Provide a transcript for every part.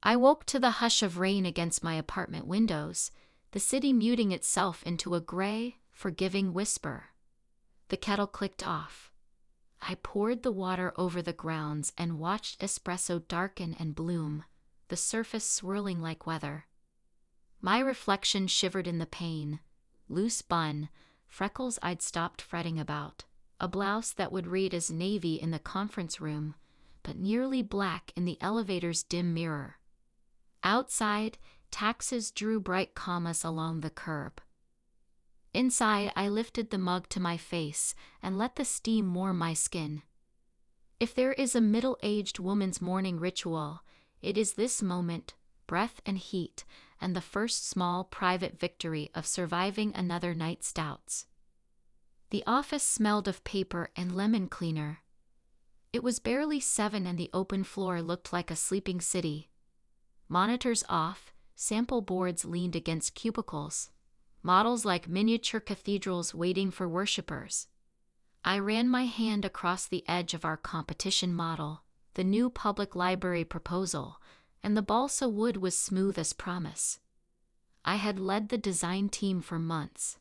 I woke to the hush of rain against my apartment windows, the city muting itself into a gray, forgiving whisper. The kettle clicked off. I poured the water over the grounds and watched espresso darken and bloom, the surface swirling like weather. My reflection shivered in the pain. Loose bun, freckles I'd stopped fretting about, a blouse that would read as navy in the conference room, but nearly black in the elevator's dim mirror. Outside, taxis drew bright commas along the curb. Inside, I lifted the mug to my face and let the steam warm my skin. If there is a middle-aged woman's morning ritual, it is this moment, breath and heat, and the first small private victory of surviving another night's doubts. The office smelled of paper and lemon cleaner. It was barely 7 and the open floor looked like a sleeping city. Monitors off, sample boards leaned against cubicles, models like miniature cathedrals waiting for worshippers. I ran my hand across the edge of our competition model, the new public library proposal, and the balsa wood was smooth as promise. I had led the design team for months,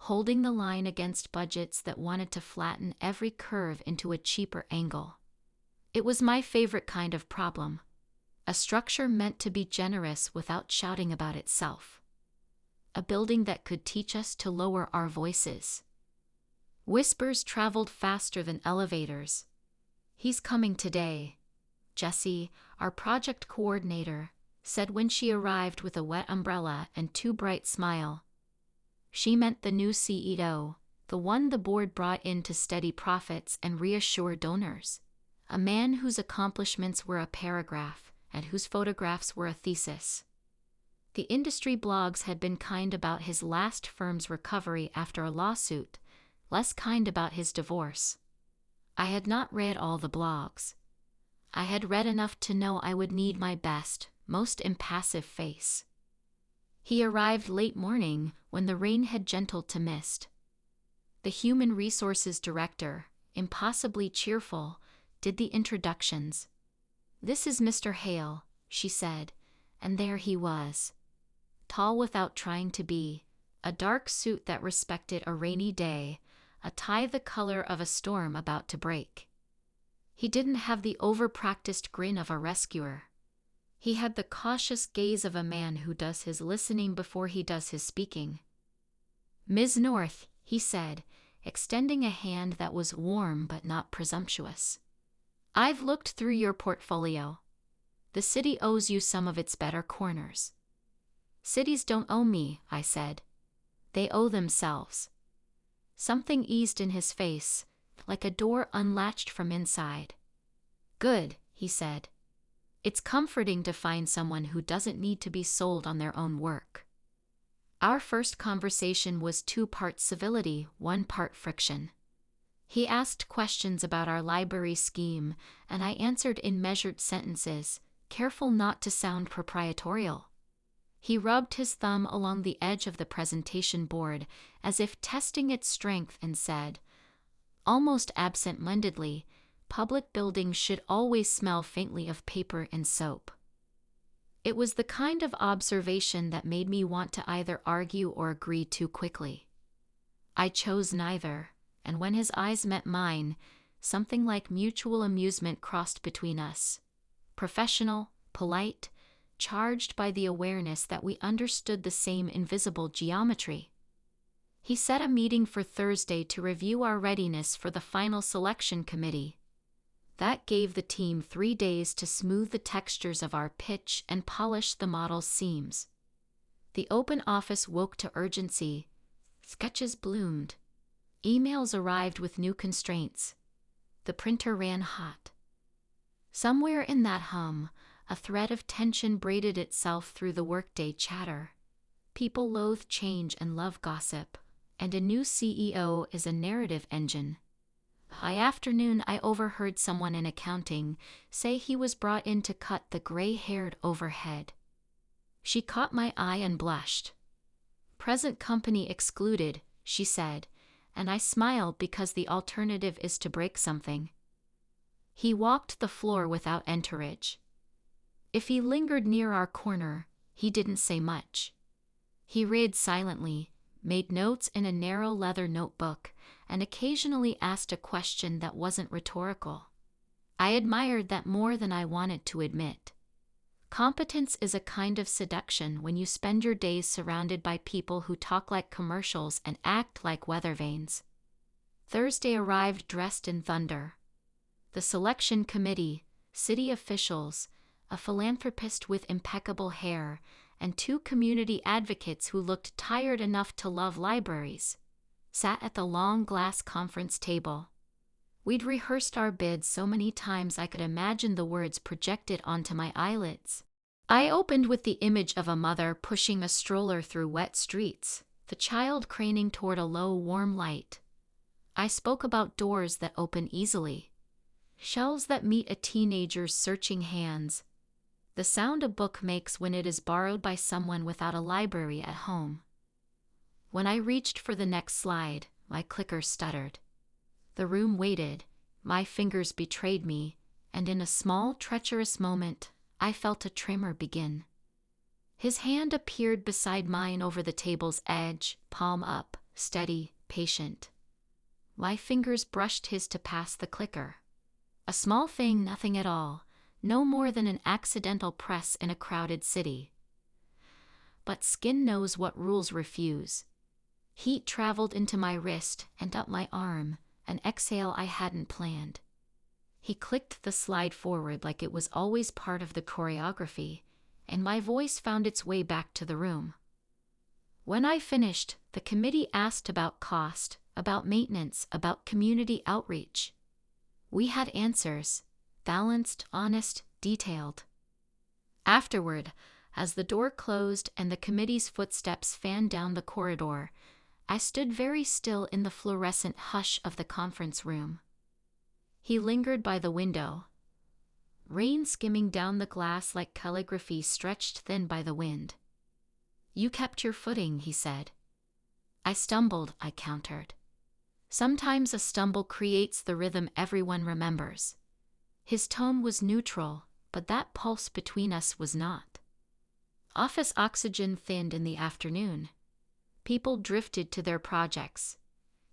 holding the line against budgets that wanted to flatten every curve into a cheaper angle. It was my favorite kind of problem, a structure meant to be generous without shouting about itself. A building that could teach us to lower our voices. Whispers traveled faster than elevators. "He's coming today," Jessie, our project coordinator, said when she arrived with a wet umbrella and too bright smile. She meant the new CEO, the one the board brought in to steady profits and reassure donors. A man whose accomplishments were a paragraph and whose photographs were a thesis. The industry blogs had been kind about his last firm's recovery after a lawsuit, less kind about his divorce. I had not read all the blogs. I had read enough to know I would need my best, most impassive face. He arrived late morning when the rain had gentled to mist. The human resources director, impossibly cheerful, did the introductions. "This is Mr. Hale," she said, and there he was. Tall without trying to be, a dark suit that respected a rainy day, a tie the color of a storm about to break. He didn't have the over-practiced grin of a rescuer. He had the cautious gaze of a man who does his listening before he does his speaking. "Ms. North," he said, extending a hand that was warm but not presumptuous. "I've looked through your portfolio. The city owes you some of its better corners." "Cities don't owe me," I said. "They owe themselves." Something eased in his face, like a door unlatched from inside. "Good," he said. "It's comforting to find someone who doesn't need to be sold on their own work." Our first conversation was 2 parts civility, 1 part friction. He asked questions about our library scheme, and I answered in measured sentences, careful not to sound proprietorial. He rubbed his thumb along the edge of the presentation board, as if testing its strength, and said, almost absent-mindedly, "Public buildings should always smell faintly of paper and soap." It was the kind of observation that made me want to either argue or agree too quickly. I chose neither, and when his eyes met mine, something like mutual amusement crossed between us. Professional, polite, charged by the awareness that we understood the same invisible geometry. He set a meeting for Thursday to review our readiness for the final selection committee. That gave the team 3 days to smooth the textures of our pitch and polish the model's seams. The open office woke to urgency. Sketches bloomed. Emails arrived with new constraints. The printer ran hot. Somewhere in that hum, a thread of tension braided itself through the workday chatter. People loathe change and love gossip, and a new CEO is a narrative engine. By afternoon, I overheard someone in accounting say he was brought in to cut the gray-haired overhead. She caught my eye and blushed. "Present company excluded," she said, and I smiled because the alternative is to break something. He walked the floor without entourage. If he lingered near our corner, he didn't say much. He read silently, made notes in a narrow leather notebook, and occasionally asked a question that wasn't rhetorical. I admired that more than I wanted to admit. Competence is a kind of seduction when you spend your days surrounded by people who talk like commercials and act like weather vanes. Thursday arrived dressed in thunder. The selection committee, city officials, a philanthropist with impeccable hair, and 2 community advocates who looked tired enough to love libraries, sat at the long glass conference table. We'd rehearsed our bids so many times I could imagine the words projected onto my eyelids. I opened with the image of a mother pushing a stroller through wet streets, the child craning toward a low, warm light. I spoke about doors that open easily, shelves that meet a teenager's searching hands, the sound a book makes when it is borrowed by someone without a library at home. When I reached for the next slide, my clicker stuttered. The room waited, my fingers betrayed me, and in a small, treacherous moment, I felt a tremor begin. His hand appeared beside mine over the table's edge, palm up, steady, patient. My fingers brushed his to pass the clicker. A small thing, nothing at all, no more than an accidental press in a crowded city. But skin knows what rules refuse. Heat traveled into my wrist and up my arm, an exhale I hadn't planned. He clicked the slide forward like it was always part of the choreography, and my voice found its way back to the room. When I finished, the committee asked about cost, about maintenance, about community outreach. We had answers, balanced, honest, detailed. Afterward, as the door closed and the committee's footsteps fanned down the corridor, I stood very still in the fluorescent hush of the conference room. He lingered by the window. Rain skimming down the glass like calligraphy stretched thin by the wind. "You kept your footing," he said. "I stumbled," I countered. Sometimes a stumble creates the rhythm everyone remembers. His tone was neutral, but that pulse between us was not. Office oxygen thinned in the afternoon. People drifted to their projects.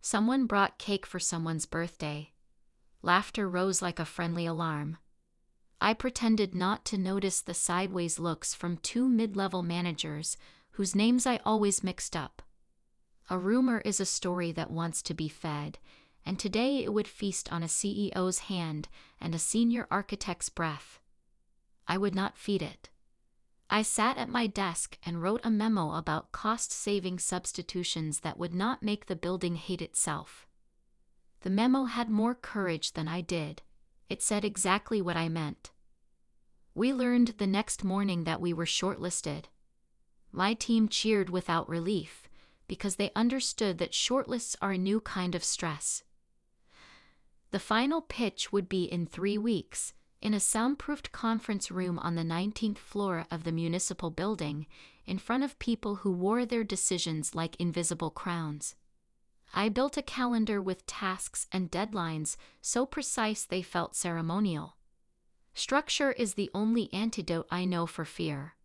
Someone brought cake for someone's birthday. Laughter rose like a friendly alarm. I pretended not to notice the sideways looks from 2 mid-level managers whose names I always mixed up. A rumor is a story that wants to be fed, and today it would feast on a CEO's hand and a senior architect's breath. I would not feed it. I sat at my desk and wrote a memo about cost-saving substitutions that would not make the building hate itself. The memo had more courage than I did. It said exactly what I meant. We learned the next morning that we were shortlisted. My team cheered without relief, because they understood that shortlists are a new kind of stress. The final pitch would be in 3 weeks, in a soundproofed conference room on the 19th floor of the municipal building, in front of people who wore their decisions like invisible crowns. I built a calendar with tasks and deadlines so precise they felt ceremonial. Structure is the only antidote I know for fear.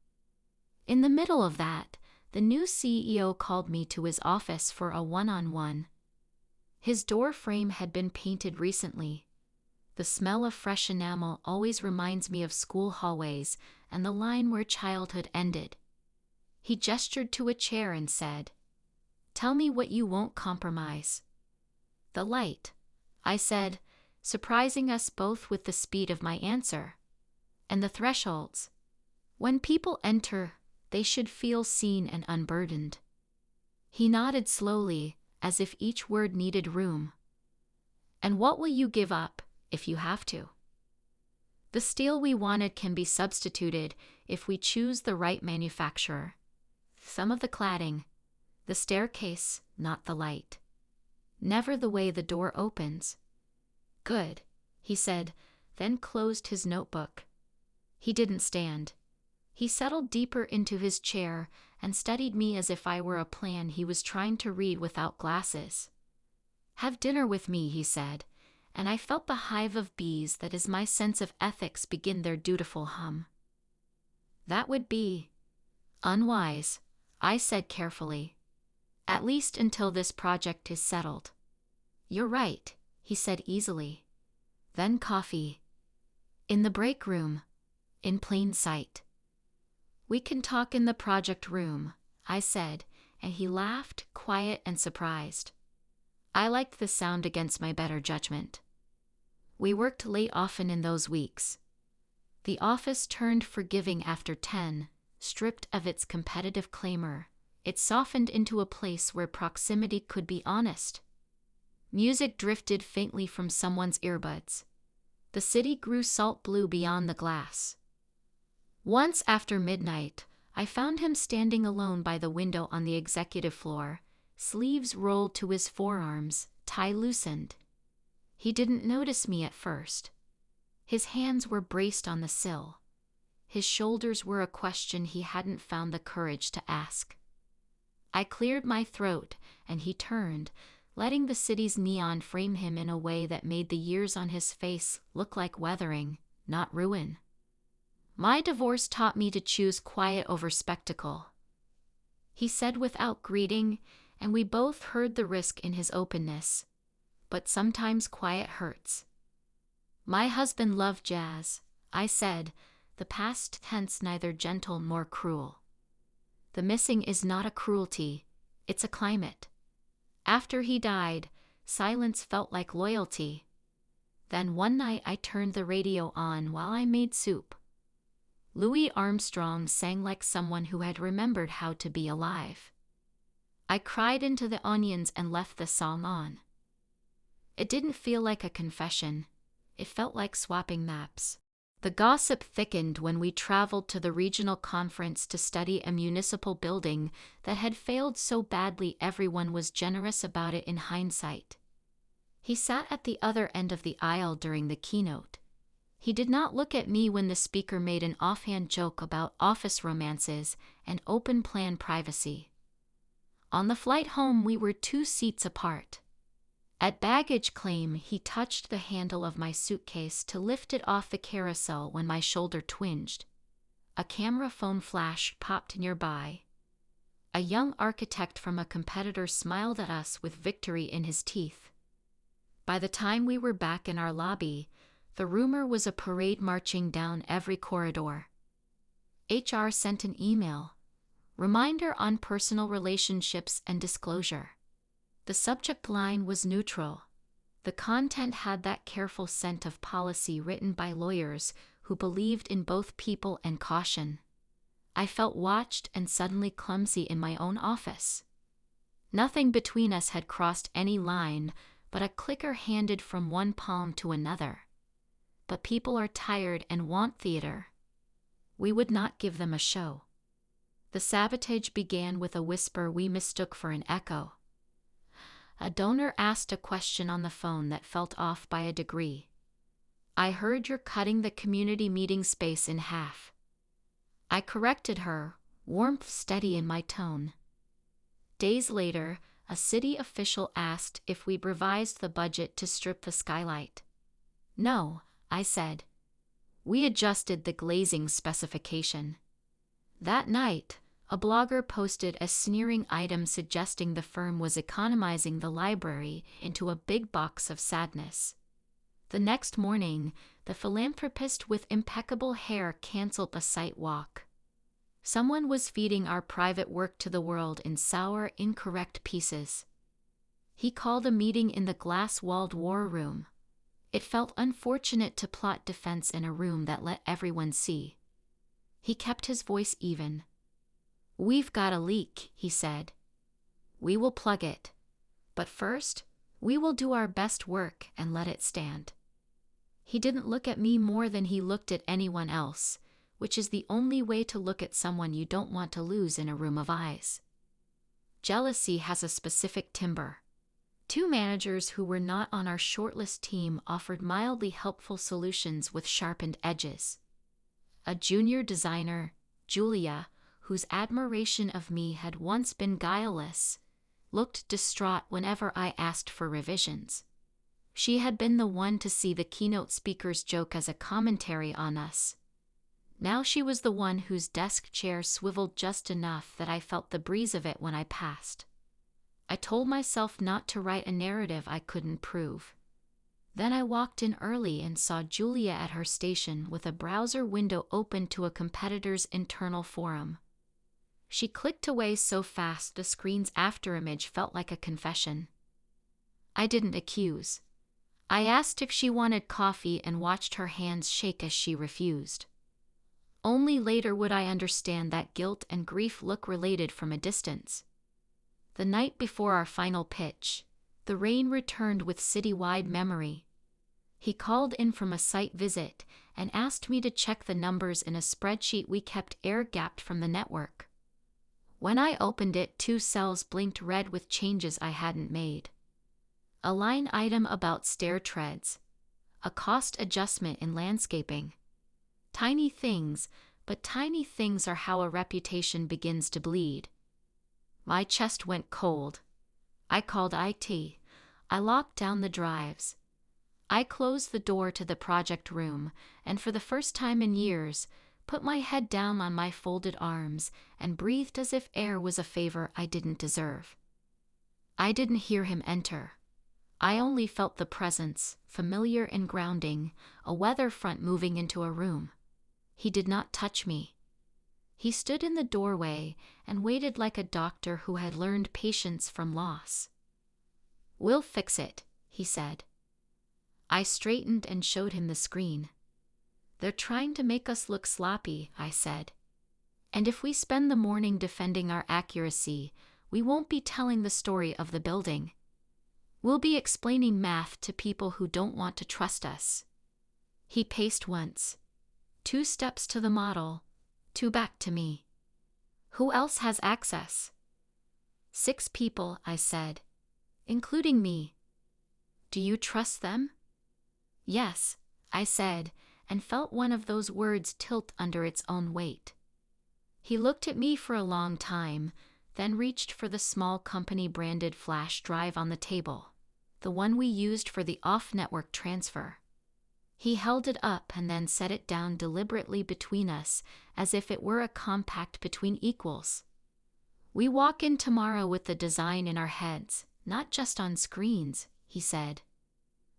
In the middle of that, the new CEO called me to his office for a one-on-one. His door frame had been painted recently. The smell of fresh enamel always reminds me of school hallways and the line where childhood ended. He gestured to a chair and said, "Tell me what you won't compromise." "The light," I said, surprising us both with the speed of my answer. "And the thresholds. When people enter, they should feel seen and unburdened." He nodded slowly, as if each word needed room. "And what will you give up, if you have to?" "The steel we wanted can be substituted if we choose the right manufacturer. Some of the cladding, the staircase, not the light. Never the way the door opens." "Good," he said, then closed his notebook. He didn't stand. He settled deeper into his chair and studied me as if I were a plan he was trying to read without glasses. "Have dinner with me," he said, and I felt the hive of bees that is my sense of ethics begin their dutiful hum. That would be unwise, I said carefully. At least until this project is settled. You're right, he said easily. Then coffee. In the break room. In plain sight. We can talk in the project room, I said, and he laughed, quiet and surprised. I liked the sound against my better judgment. We worked late often in those weeks. The office turned forgiving after 10, stripped of its competitive clamor. It softened into a place where proximity could be honest. Music drifted faintly from someone's earbuds. The city grew salt blue beyond the glass. Once after midnight, I found him standing alone by the window on the executive floor, sleeves rolled to his forearms, tie loosened. He didn't notice me at first. His hands were braced on the sill. His shoulders were a question he hadn't found the courage to ask. I cleared my throat, and he turned, letting the city's neon frame him in a way that made the years on his face look like weathering, not ruin. My divorce taught me to choose quiet over spectacle, he said without greeting, and we both heard the risk in his openness. But sometimes quiet hurts. My husband loved jazz, I said, the past tense neither gentle nor cruel. The missing is not a cruelty, it's a climate. After he died, silence felt like loyalty. Then one night I turned the radio on while I made soup. Louis Armstrong sang like someone who had remembered how to be alive. I cried into the onions and left the song on. It didn't feel like a confession. It felt like swapping maps. The gossip thickened when we traveled to the regional conference to study a municipal building that had failed so badly everyone was generous about it in hindsight. He sat at the other end of the aisle during the keynote. He did not look at me when the speaker made an offhand joke about office romances and open-plan privacy. On the flight home, we were 2 seats apart. At baggage claim, he touched the handle of my suitcase to lift it off the carousel when my shoulder twinged. A camera phone flash popped nearby. A young architect from a competitor smiled at us with victory in his teeth. By the time we were back in our lobby, the rumor was a parade marching down every corridor. HR sent an email. Reminder on personal relationships and disclosure. The subject line was neutral. The content had that careful scent of policy written by lawyers who believed in both people and caution. I felt watched and suddenly clumsy in my own office. Nothing between us had crossed any line, but a clicker handed from one palm to another. But people are tired and want theater. We would not give them a show. The sabotage began with a whisper we mistook for an echo. A donor asked a question on the phone that felt off by a degree. I heard you're cutting the community meeting space in half. I corrected her, warmth steady in my tone. Days later, a city official asked if we revised the budget to strip the skylight. No, I said. We adjusted the glazing specification. That night, a blogger posted a sneering item suggesting the firm was economizing the library into a big box of sadness. The next morning, the philanthropist with impeccable hair canceled a site walk. Someone was feeding our private work to the world in sour, incorrect pieces. He called a meeting in the glass-walled war room. It felt unfortunate to plot defense in a room that let everyone see. He kept his voice even. We've got a leak, he said. We will plug it. But first, we will do our best work and let it stand. He didn't look at me more than he looked at anyone else, which is the only way to look at someone you don't want to lose in a room of eyes. Jealousy has a specific timbre. 2 managers who were not on our shortlist team offered mildly helpful solutions with sharpened edges. A junior designer, Julia, whose admiration of me had once been guileless, looked distraught whenever I asked for revisions. She had been the one to see the keynote speaker's joke as a commentary on us. Now she was the one whose desk chair swiveled just enough that I felt the breeze of it when I passed. I told myself not to write a narrative I couldn't prove. Then I walked in early and saw Julia at her station with a browser window open to a competitor's internal forum. She clicked away so fast the screen's afterimage felt like a confession. I didn't accuse. I asked if she wanted coffee and watched her hands shake as she refused. Only later would I understand that guilt and grief look related from a distance. The night before our final pitch, the rain returned with citywide memory. He called in from a site visit and asked me to check the numbers in a spreadsheet we kept air-gapped from the network. When I opened it, 2 cells blinked red with changes I hadn't made. A line item about stair treads. A cost adjustment in landscaping. Tiny things, but tiny things are how a reputation begins to bleed. My chest went cold. I called IT. I locked down the drives. I closed the door to the project room, and for the first time in years, put my head down on my folded arms and breathed as if air was a favor I didn't deserve. I didn't hear him enter. I only felt the presence, familiar and grounding, a weather front moving into a room. He did not touch me. He stood in the doorway and waited like a doctor who had learned patience from loss. "We'll fix it," he said. I straightened and showed him the screen. "They're trying to make us look sloppy," I said. "And if we spend the morning defending our accuracy, we won't be telling the story of the building. We'll be explaining math to people who don't want to trust us." He paced once. 2 steps to the model, 2 back to me. "Who else has access?" "6 people," I said, "including me." "Do you trust them?" "Yes," I said, and felt one of those words tilt under its own weight. He looked at me for a long time, then reached for the small company-branded flash drive on the table, the one we used for the off-network transfer. He held it up and then set it down deliberately between us, as if it were a compact between equals. "We walk in tomorrow with the design in our heads, not just on screens," he said.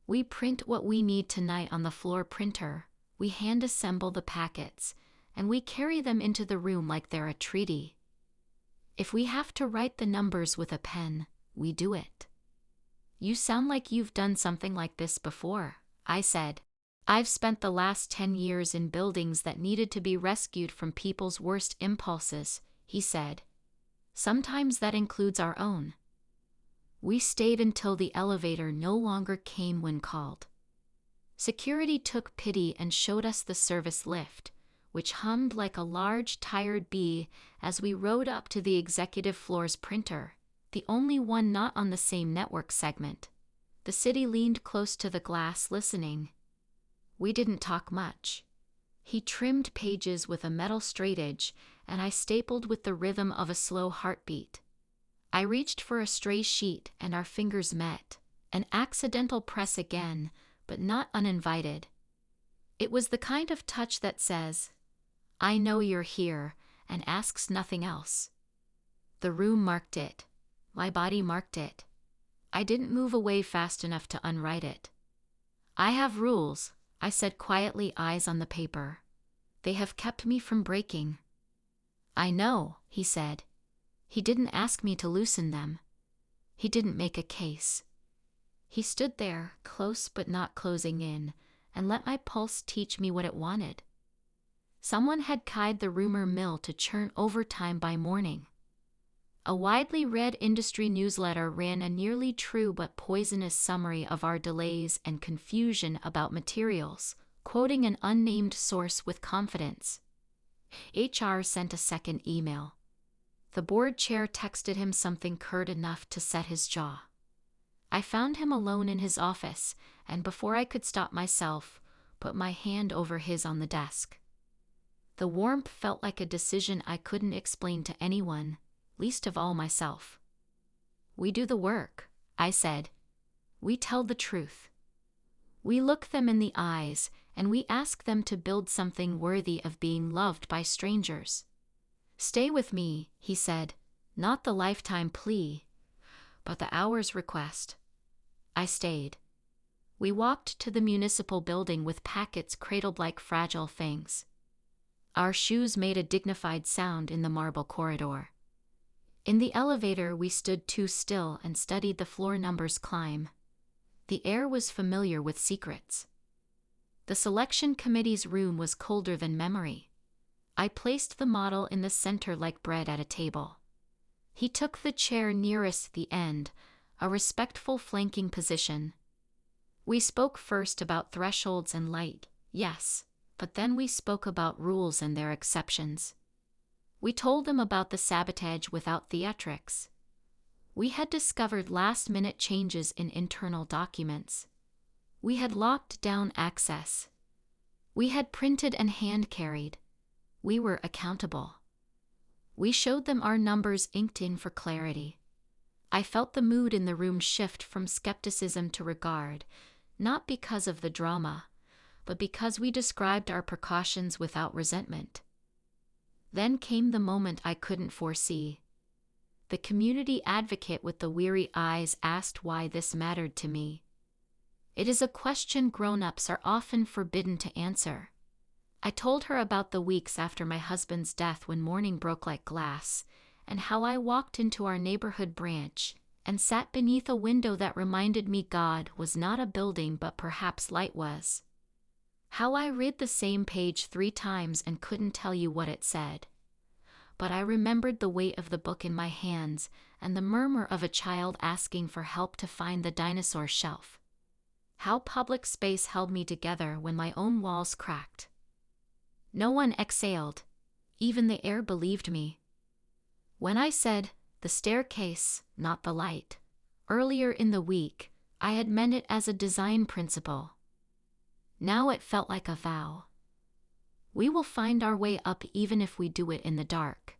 "We print what we need tonight on the floor printer, we hand-assemble the packets, and we carry them into the room like they're a treaty. If we have to write the numbers with a pen, we do it." "You sound like you've done something like this before," I said. "I've spent the last 10 years in buildings that needed to be rescued from people's worst impulses," he said. "Sometimes that includes our own." We stayed until the elevator no longer came when called. Security took pity and showed us the service lift, which hummed like a large, tired bee as we rode up to the executive floor's printer, the only one not on the same network segment. The city leaned close to the glass, listening. We didn't talk much. He trimmed pages with a metal straightedge, and I stapled with the rhythm of a slow heartbeat. I reached for a stray sheet, and our fingers met, an accidental press again, but not uninvited. It was the kind of touch that says, "I know you're here," and asks nothing else. The room marked it. My body marked it. I didn't move away fast enough to unwrite it. "I have rules," I said quietly, eyes on the paper. "They have kept me from breaking." "I know," he said. He didn't ask me to loosen them. He didn't make a case. He stood there, close but not closing in, and let my pulse teach me what it wanted. Someone had keyed the rumor mill to churn overtime by morning. A widely read industry newsletter ran a nearly true but poisonous summary of our delays and confusion about materials, quoting an unnamed source with confidence. HR sent a second email. The board chair texted him something curt enough to set his jaw. I found him alone in his office, and before I could stop myself, put my hand over his on the desk. The warmth felt like a decision I couldn't explain to anyone, least of all myself. "We do the work," I said. "We tell the truth. We look them in the eyes, and we ask them to build something worthy of being loved by strangers. "Stay with me," he said, not the lifetime plea, but the hour's request. I stayed. We walked to the municipal building with packets cradled like fragile things. Our shoes made a dignified sound in the marble corridor. In the elevator, we stood too still and studied the floor numbers climb. The air was familiar with secrets. The selection committee's room was colder than memory. I placed the model in the center like bread at a table. He took the chair nearest the end, a respectful flanking position. We spoke first about thresholds and light, yes, but then we spoke about rules and their exceptions. We told them about the sabotage without theatrics. We had discovered last-minute changes in internal documents. We had locked down access. We had printed and hand-carried. We were accountable. We showed them our numbers inked in for clarity. I felt the mood in the room shift from skepticism to regard, not because of the drama, but because we described our precautions without resentment. Then came the moment I couldn't foresee. The community advocate with the weary eyes asked why this mattered to me. It is a question grown-ups are often forbidden to answer. I told her about the weeks after my husband's death when morning broke like glass, and how I walked into our neighborhood branch and sat beneath a window that reminded me God was not a building but perhaps light was. How I read the same page 3 times and couldn't tell you what it said. But I remembered the weight of the book in my hands and the murmur of a child asking for help to find the dinosaur shelf. How public space held me together when my own walls cracked. No one exhaled. Even the air believed me. When I said, "the staircase, not the light," earlier in the week, I had meant it as a design principle. Now it felt like a vow. We will find our way up even if we do it in the dark.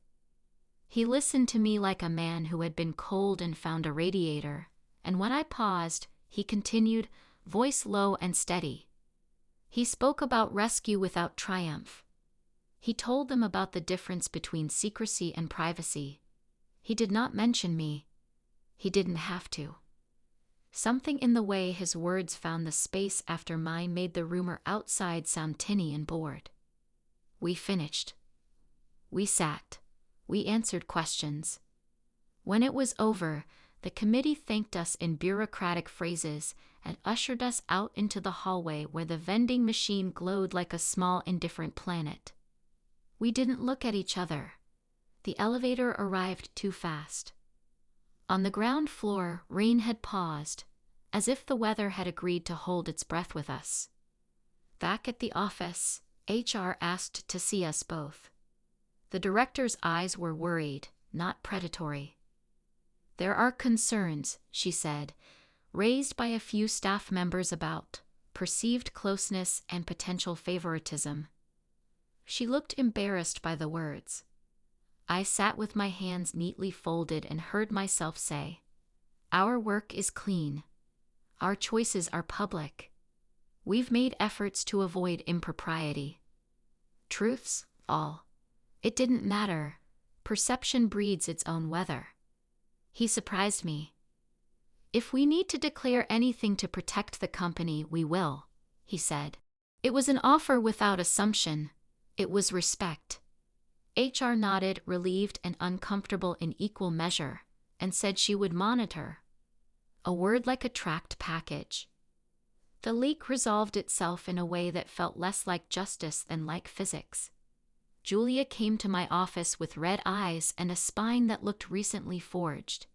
He listened to me like a man who had been cold and found a radiator, and when I paused, he continued, voice low and steady. He spoke about rescue without triumph. He told them about the difference between secrecy and privacy. He did not mention me. He didn't have to. Something in the way his words found the space after mine made the rumor outside sound tinny and bored. We finished. We sat. We answered questions. When it was over, the committee thanked us in bureaucratic phrases and ushered us out into the hallway where the vending machine glowed like a small indifferent planet. We didn't look at each other. The elevator arrived too fast. On the ground floor, rain had paused, as if the weather had agreed to hold its breath with us. Back at the office, HR asked to see us both. The director's eyes were worried, not predatory. "There are concerns," she said, raised by a few staff members about perceived closeness and potential favoritism. She looked embarrassed by the words. I sat with my hands neatly folded and heard myself say, "Our work is clean. Our choices are public. We've made efforts to avoid impropriety. Truths, all. It didn't matter. Perception breeds its own weather." He surprised me. "If we need to declare anything to protect the company, we will," he said. It was an offer without assumption. It was respect. HR nodded, relieved and uncomfortable in equal measure, and said she would monitor. A word like a tracked package. The leak resolved itself in a way that felt less like justice than like physics. Julia came to my office with red eyes and a spine that looked recently forged.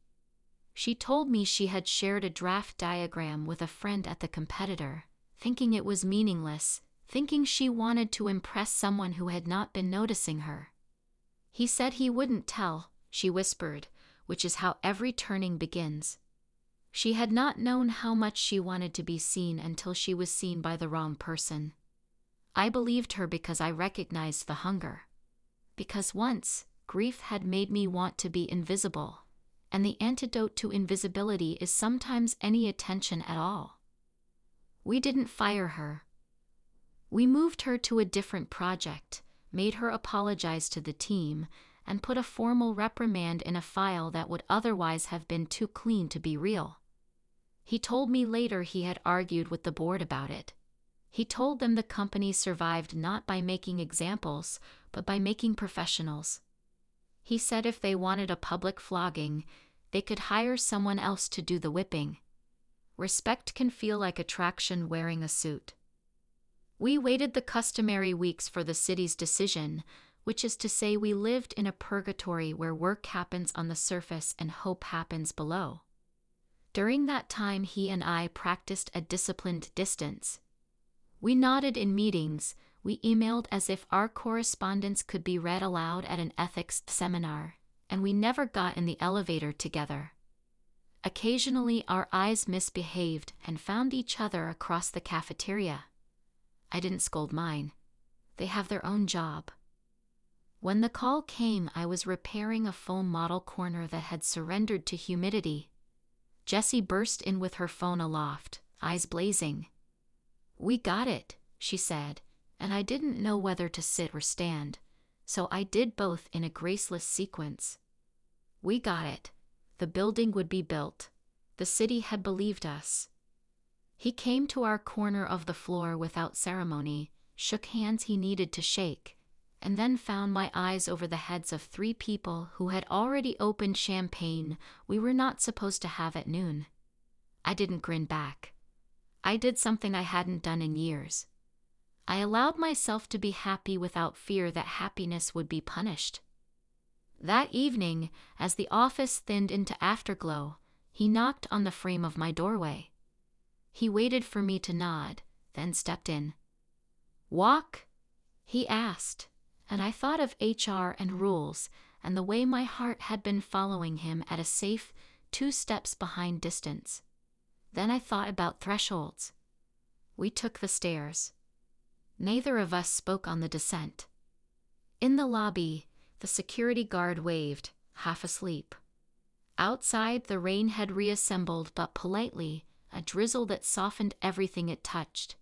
She told me she had shared a draft diagram with a friend at the competitor, thinking it was meaningless, thinking she wanted to impress someone who had not been noticing her. He said he wouldn't tell, she whispered, which is how every turning begins. She had not known how much she wanted to be seen until she was seen by the wrong person. I believed her because I recognized the hunger. Because once, grief had made me want to be invisible, and the antidote to invisibility is sometimes any attention at all. We didn't fire her. We moved her to a different project, made her apologize to the team, and put a formal reprimand in a file that would otherwise have been too clean to be real. He told me later he had argued with the board about it. He told them the company survived not by making examples, but by making professionals. He said if they wanted a public flogging, they could hire someone else to do the whipping. Respect can feel like attraction wearing a suit. We waited the customary weeks for the city's decision, which is to say we lived in a purgatory where work happens on the surface and hope happens below. During that time he and I practiced a disciplined distance. We nodded in meetings, we emailed as if our correspondence could be read aloud at an ethics seminar, and we never got in the elevator together. Occasionally our eyes misbehaved and found each other across the cafeteria. I didn't scold mine. They have their own job. When the call came, I was repairing a foam model corner that had surrendered to humidity. Jessie burst in with her phone aloft, eyes blazing. "We got it," she said, and I didn't know whether to sit or stand, so I did both in a graceless sequence. We got it. The building would be built. The city had believed us. He came to our corner of the floor without ceremony, shook hands he needed to shake, and then found my eyes over the heads of 3 people who had already opened champagne we were not supposed to have at noon. I didn't grin back. I did something I hadn't done in years. I allowed myself to be happy without fear that happiness would be punished. That evening, as the office thinned into afterglow, he knocked on the frame of my doorway. He waited for me to nod, then stepped in. "Walk?" he asked, and I thought of HR and rules and the way my heart had been following him at a safe 2 steps behind distance. Then I thought about thresholds. We took the stairs. Neither of us spoke on the descent. In the lobby, the security guard waved, half asleep. Outside, the rain had reassembled, but politely, a drizzle that softened everything it touched.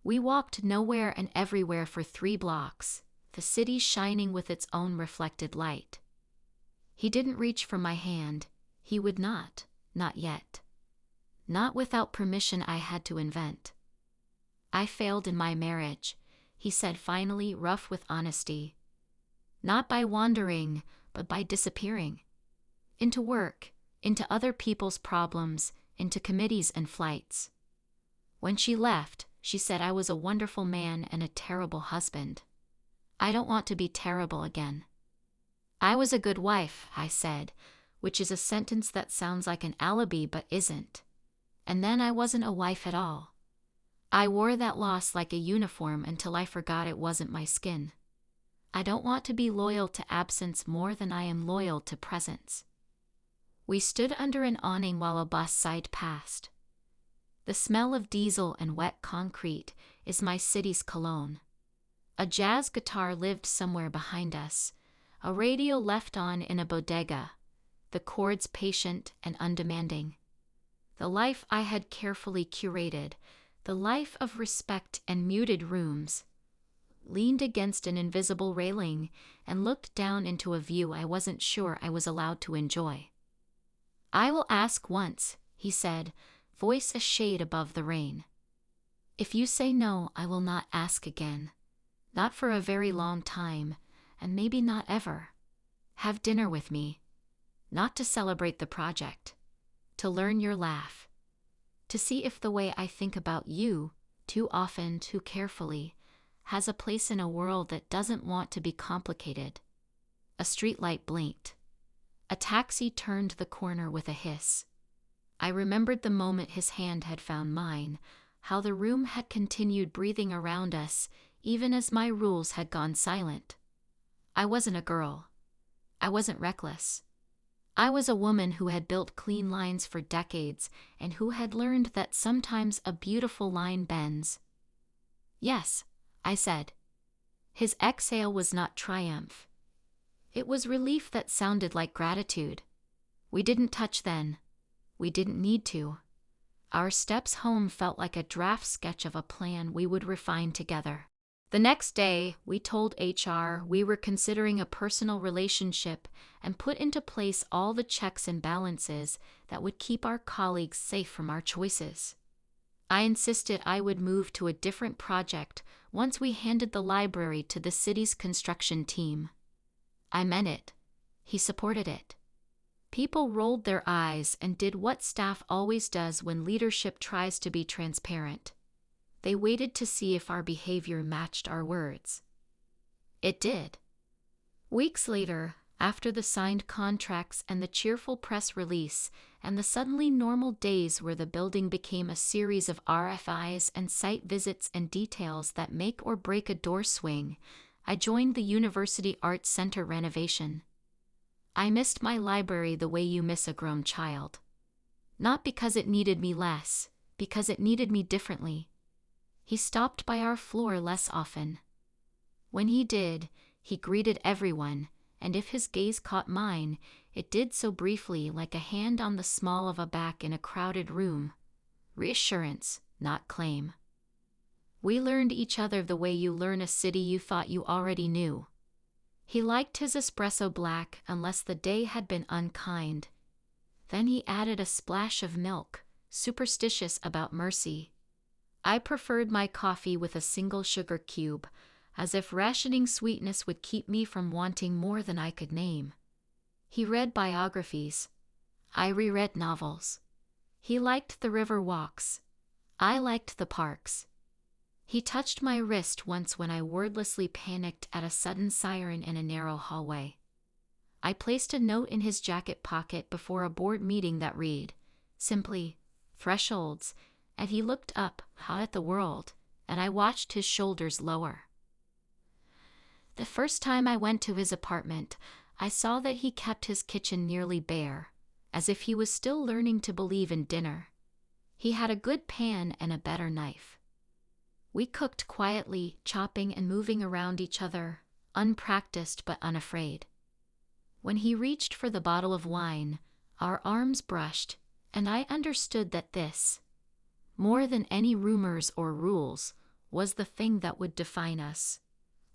We walked nowhere and everywhere for 3 blocks, the city shining with its own reflected light. He didn't reach for my hand. He would not yet. Not without permission I had to invent. "I failed in my marriage," he said finally, rough with honesty. "Not by wandering, but by disappearing. Into work, into other people's problems, into committees and flights. When she left, she said I was a wonderful man and a terrible husband. I don't want to be terrible again." "I was a good wife," I said, which is a sentence that sounds like an alibi but isn't. And then I wasn't a wife at all. I wore that loss like a uniform until I forgot it wasn't my skin. I don't want to be loyal to absence more than I am loyal to presence. We stood under an awning while a bus sighed past. The smell of diesel and wet concrete is my city's cologne. A jazz guitar lived somewhere behind us, a radio left on in a bodega, the chords patient and undemanding. The life I had carefully curated, the life of respect and muted rooms, leaned against an invisible railing and looked down into a view I wasn't sure I was allowed to enjoy. "I will ask once," he said, voice a shade above the rain. "If you say no, I will not ask again. Not for a very long time, and maybe not ever. Have dinner with me. Not to celebrate the project. To learn your laugh. To see if the way I think about you, too often, too carefully, has a place in a world that doesn't want to be complicated." A streetlight blinked. A taxi turned the corner with a hiss. I remembered the moment his hand had found mine, how the room had continued breathing around us, even as my rules had gone silent. I wasn't a girl. I wasn't reckless. I was a woman who had built clean lines for decades and who had learned that sometimes a beautiful line bends. "Yes," I said. His exhale was not triumph. It was relief that sounded like gratitude. We didn't touch then. We didn't need to. Our steps home felt like a draft sketch of a plan we would refine together. The next day, we told HR we were considering a personal relationship and put into place all the checks and balances that would keep our colleagues safe from our choices. I insisted I would move to a different project once we handed the library to the city's construction team. I meant it. He supported it. People rolled their eyes and did what staff always does when leadership tries to be transparent. They waited to see if our behavior matched our words. It did. Weeks later, after the signed contracts and the cheerful press release, and the suddenly normal days where the building became a series of RFIs and site visits and details that make or break a door swing, I joined the University Arts Center renovation. I missed my library the way you miss a grown child. Not because it needed me less, because it needed me differently. He stopped by our floor less often. When he did, he greeted everyone, and if his gaze caught mine, it did so briefly, like a hand on the small of a back in a crowded room. Reassurance, not claim. We learned each other the way you learn a city you thought you already knew. He liked his espresso black unless the day had been unkind. Then he added a splash of milk, superstitious about mercy. I preferred my coffee with a single sugar cube, as if rationing sweetness would keep me from wanting more than I could name. He read biographies. I reread novels. He liked the river walks. I liked the parks. He touched my wrist once when I wordlessly panicked at a sudden siren in a narrow hallway. I placed a note in his jacket pocket before a board meeting that read, simply, "Thresholds," and he looked up, hot at the world, and I watched his shoulders lower. The first time I went to his apartment, I saw that he kept his kitchen nearly bare, as if he was still learning to believe in dinner. He had a good pan and a better knife. We cooked quietly, chopping and moving around each other, unpracticed but unafraid. When he reached for the bottle of wine, our arms brushed, and I understood that this, more than any rumors or rules, was the thing that would define us.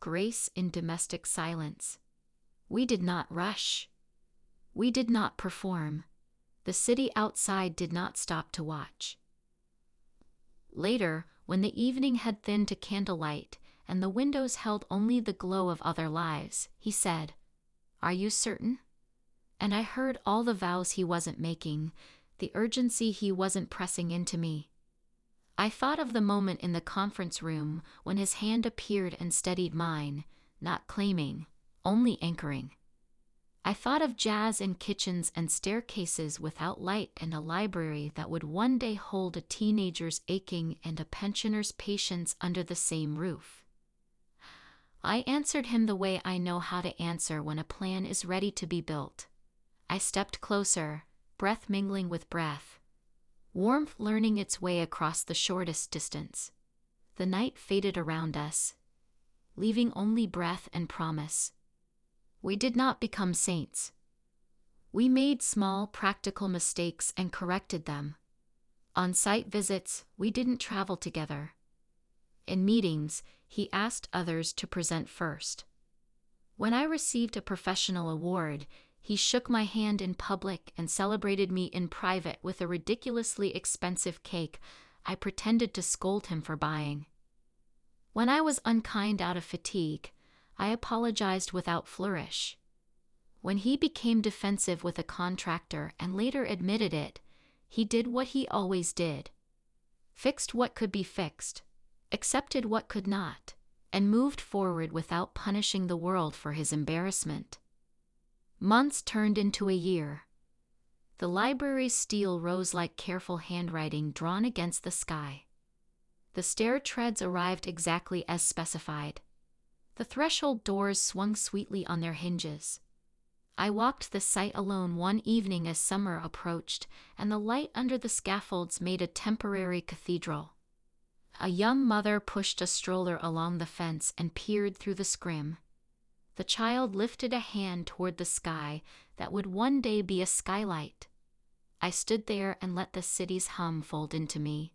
Grace in domestic silence. We did not rush. We did not perform. The city outside did not stop to watch. Later, when the evening had thinned to candlelight, and the windows held only the glow of other lives, he said, "Are you certain?" And I heard all the vows he wasn't making, the urgency he wasn't pressing into me. I thought of the moment in the conference room when his hand appeared and steadied mine, not claiming, only anchoring. I thought of jazz in kitchens and staircases without light and a library that would one day hold a teenager's aching and a pensioner's patience under the same roof. I answered him the way I know how to answer when a plan is ready to be built. I stepped closer, breath mingling with breath, warmth learning its way across the shortest distance. The night faded around us, leaving only breath and promise. We did not become saints. We made small, practical mistakes and corrected them. On site visits, we didn't travel together. In meetings, he asked others to present first. When I received a professional award, he shook my hand in public and celebrated me in private with a ridiculously expensive cake I pretended to scold him for buying. When I was unkind out of fatigue, I apologized without flourish. When he became defensive with a contractor and later admitted it, he did what he always did. Fixed what could be fixed, accepted what could not, and moved forward without punishing the world for his embarrassment. Months turned into a year. The library's steel rose like careful handwriting drawn against the sky. The stair treads arrived exactly as specified. The threshold doors swung sweetly on their hinges. I walked the site alone one evening as summer approached, and the light under the scaffolds made a temporary cathedral. A young mother pushed a stroller along the fence and peered through the scrim. The child lifted a hand toward the sky that would one day be a skylight. I stood there and let the city's hum fold into me.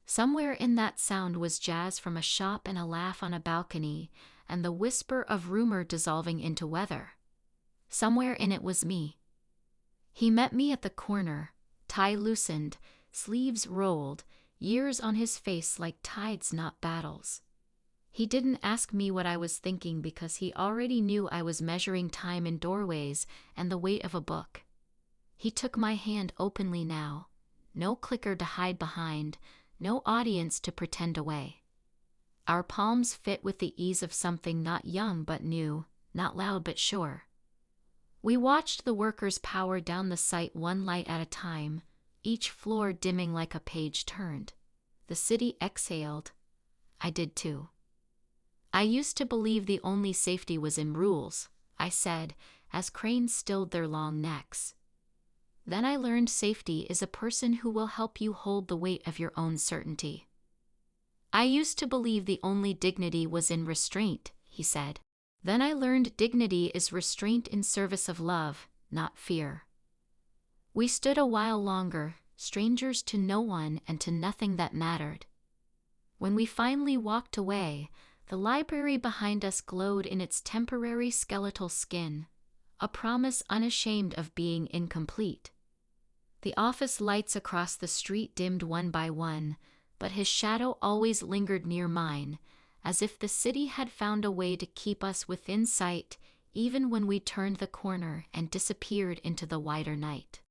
Somewhere in that sound was jazz from a shop and a laugh on a balcony, and the whisper of rumor dissolving into weather. Somewhere in it was me. He met me at the corner, tie loosened, sleeves rolled, years on his face like tides, not battles. He didn't ask me what I was thinking because he already knew I was measuring time in doorways and the weight of a book. He took my hand openly now. No clicker to hide behind, no audience to pretend away. Our palms fit with the ease of something not young but new, not loud but sure. We watched the workers power down the site one light at a time, each floor dimming like a page turned. The city exhaled. I did too. I used to believe the only safety was in rules, I said, as cranes stilled their long necks. Then I learned safety is a person who will help you hold the weight of your own certainty. I used to believe the only dignity was in restraint, he said. Then I learned dignity is restraint in service of love, not fear. We stood a while longer, strangers to no one and to nothing that mattered. When we finally walked away, the library behind us glowed in its temporary skeletal skin, a promise unashamed of being incomplete. The office lights across the street dimmed one by one, but his shadow always lingered near mine, as if the city had found a way to keep us within sight, even when we turned the corner and disappeared into the wider night.